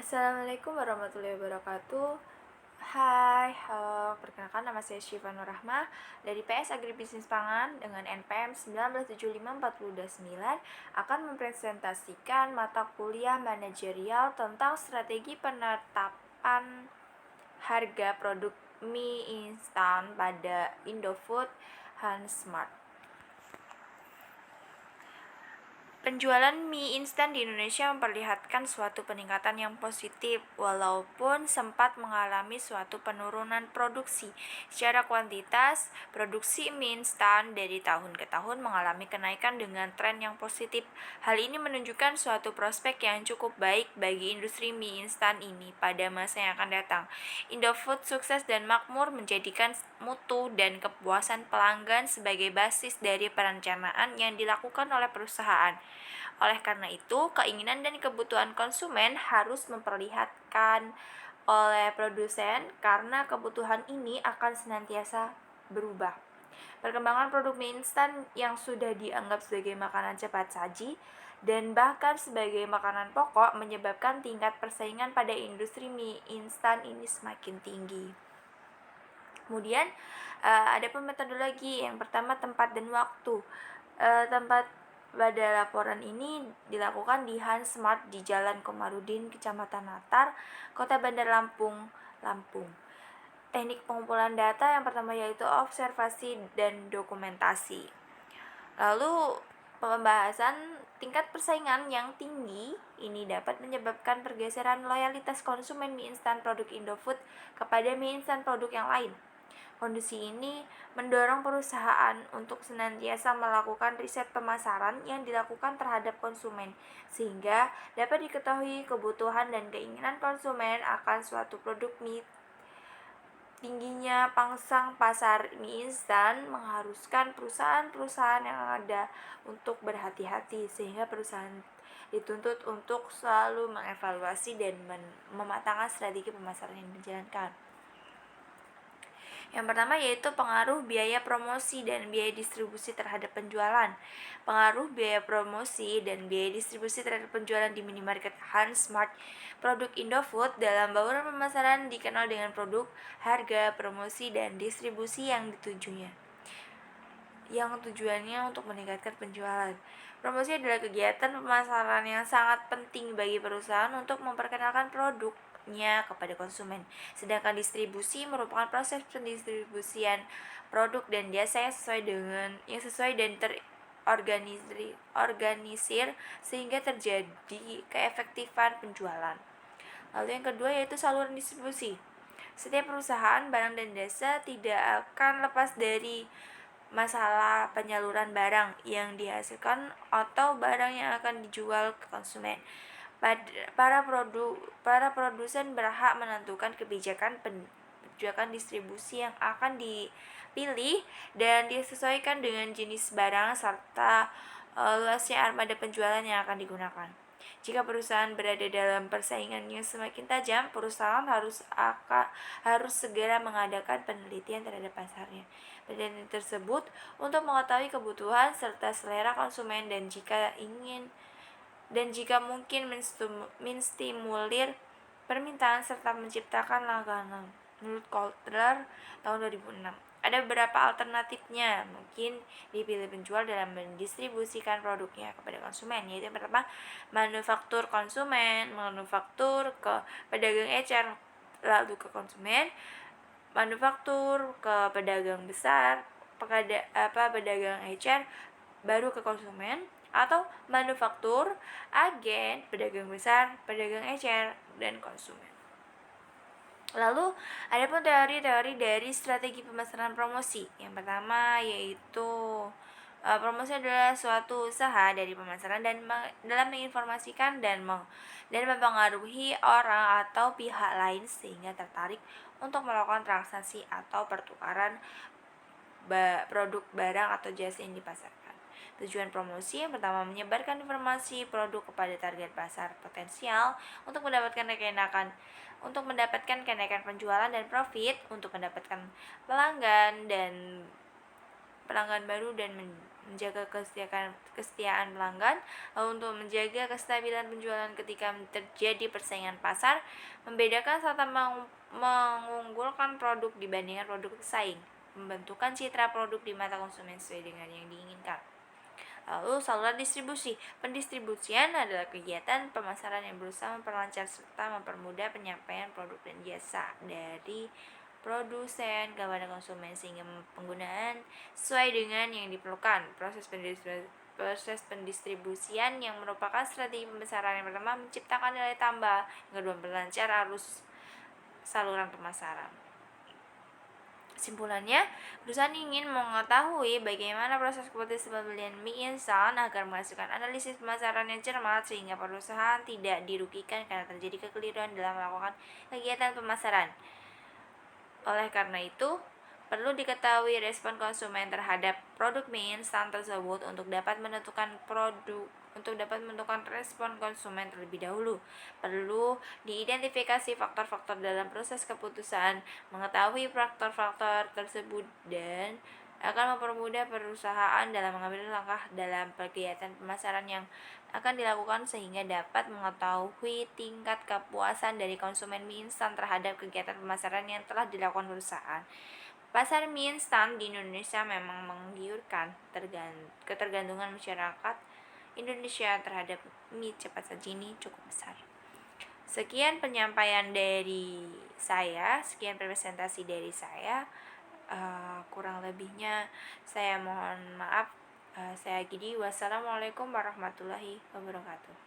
Assalamualaikum warahmatullahi wabarakatuh. Hai, halo. Perkenalkan nama saya Syifa Nur Rahmah dari PS Agribisnis Pangan dengan NPM 1975429 akan mempresentasikan mata kuliah manajerial tentang strategi penetapan harga produk mie instan pada Indofood Hansmart. Penjualan mie instan di Indonesia memperlihatkan suatu peningkatan yang positif, walaupun sempat mengalami suatu penurunan produksi. Secara kuantitas, produksi mie instan dari tahun ke tahun mengalami kenaikan dengan tren yang positif. Hal ini menunjukkan suatu prospek yang cukup baik bagi industri mie instan ini pada masa yang akan datang. Indofood sukses dan makmur menjadikan mutu dan kepuasan pelanggan sebagai basis dari perencanaan yang dilakukan oleh perusahaan. Oleh karena itu, keinginan dan kebutuhan konsumen harus memperlihatkan oleh produsen karena kebutuhan ini akan senantiasa berubah. Perkembangan produk mie instan yang sudah dianggap sebagai makanan cepat saji dan bahkan sebagai makanan pokok menyebabkan tingkat persaingan pada industri mie instan ini semakin tinggi. Kemudian ada pun metodologi. Yang pertama, tempat dan waktu. Tempat pada laporan ini dilakukan di Hansmart di Jalan Komarudin, Kecamatan Natar, Kota Bandar Lampung, Lampung. Teknik pengumpulan data yang pertama yaitu observasi dan dokumentasi. Lalu pembahasan tingkat persaingan yang tinggi ini dapat menyebabkan pergeseran loyalitas konsumen mie instan produk Indofood kepada mie instan produk yang lain. Kondisi ini mendorong perusahaan untuk senantiasa melakukan riset pemasaran yang dilakukan terhadap konsumen, sehingga dapat diketahui kebutuhan dan keinginan konsumen akan suatu produk mie. Tingginya pangsang pasar mie instan mengharuskan perusahaan-perusahaan yang ada untuk berhati-hati, sehingga perusahaan dituntut untuk selalu mengevaluasi dan mematangkan strategi pemasaran yang dijalankan. Yang pertama yaitu pengaruh biaya promosi dan biaya distribusi terhadap penjualan. Pengaruh biaya promosi dan biaya distribusi terhadap penjualan di minimarket Hansmart produk Indofood dalam bauran pemasaran dikenal dengan produk, harga, promosi, dan distribusi yang ditujunya, yang tujuannya untuk meningkatkan penjualan. Promosi adalah kegiatan pemasaran yang sangat penting bagi perusahaan untuk memperkenalkan produknya kepada konsumen. Sedangkan distribusi merupakan proses pendistribusian produk dan biasanya sesuai dan terorganisir sehingga terjadi keefektifan penjualan. Lalu yang kedua yaitu saluran distribusi. Setiap perusahaan, barang dan jasa tidak akan lepas dari masalah penyaluran barang yang dihasilkan atau barang yang akan dijual ke konsumen. Para produsen berhak menentukan kebijakan distribusi yang akan dipilih dan disesuaikan dengan jenis barang serta luasnya armada penjualan yang akan digunakan. Jika perusahaan berada dalam persaingan yang semakin tajam, perusahaan harus segera mengadakan penelitian terhadap pasarnya. Penelitian tersebut untuk mengetahui kebutuhan serta selera konsumen dan jika mungkin menstimulir permintaan serta menciptakan langganan. Menurut Kotler tahun 2006. Ada beberapa alternatifnya. Mungkin dipilih penjual dalam mendistribusikan produknya kepada konsumen, yaitu yang pertama manufaktur konsumen, manufaktur ke pedagang ecer lalu ke konsumen, manufaktur ke pedagang besar, pedagang ecer baru ke konsumen, atau manufaktur, agen, pedagang besar, pedagang ecer, dan konsumen. Lalu, ada pun teori-teori dari strategi pemasaran promosi. Yang pertama yaitu promosi adalah suatu usaha dari pemasaran dalam menginformasikan dan mempengaruhi orang atau pihak lain sehingga tertarik untuk melakukan transaksi atau pertukaran produk, barang, atau jasa yang dipasarkan. Tujuan promosi yang pertama menyebarkan informasi produk kepada target pasar potensial untuk mendapatkan kenaikan penjualan dan profit, untuk mendapatkan pelanggan baru dan menjaga kesetiaan pelanggan, lalu untuk menjaga kestabilan penjualan ketika terjadi persaingan pasar, membedakan serta mengunggulkan produk dibandingkan produk pesaing, membentukkan citra produk di mata konsumen sesuai dengan yang diinginkan. Lalu saluran distribusi. Pendistribusian adalah kegiatan pemasaran yang berusaha memperlancar serta mempermudah penyampaian produk dan jasa dari produsen kepada konsumen sehingga penggunaan sesuai dengan yang diperlukan. Proses pendistribusian yang merupakan strategi pemasaran yang pertama menciptakan nilai tambah, yang kedua memperlancar arus saluran pemasaran. Kesimpulannya, perusahaan ingin mengetahui bagaimana proses keputusan pembelian mie instan agar menghasilkan analisis pemasaran yang cermat sehingga perusahaan tidak dirugikan karena terjadi kekeliruan dalam melakukan kegiatan pemasaran. Oleh karena itu, perlu diketahui respon konsumen terhadap produk mie instan tersebut untuk dapat menentukan respon konsumen terlebih dahulu. Perlu diidentifikasi faktor-faktor dalam proses keputusan, mengetahui faktor-faktor tersebut dan akan mempermudah perusahaan dalam mengambil langkah dalam kegiatan pemasaran yang akan dilakukan sehingga dapat mengetahui tingkat kepuasan dari konsumen mie instan terhadap kegiatan pemasaran yang telah dilakukan perusahaan. Pasar mie instan di Indonesia memang menggiurkan. Ketergantungan masyarakat Indonesia terhadap mie cepat saji ini cukup besar. Sekian penyampaian dari saya, sekian presentasi dari saya. Kurang lebihnya saya mohon maaf. Saya Gidi. Wassalamualaikum warahmatullahi wabarakatuh.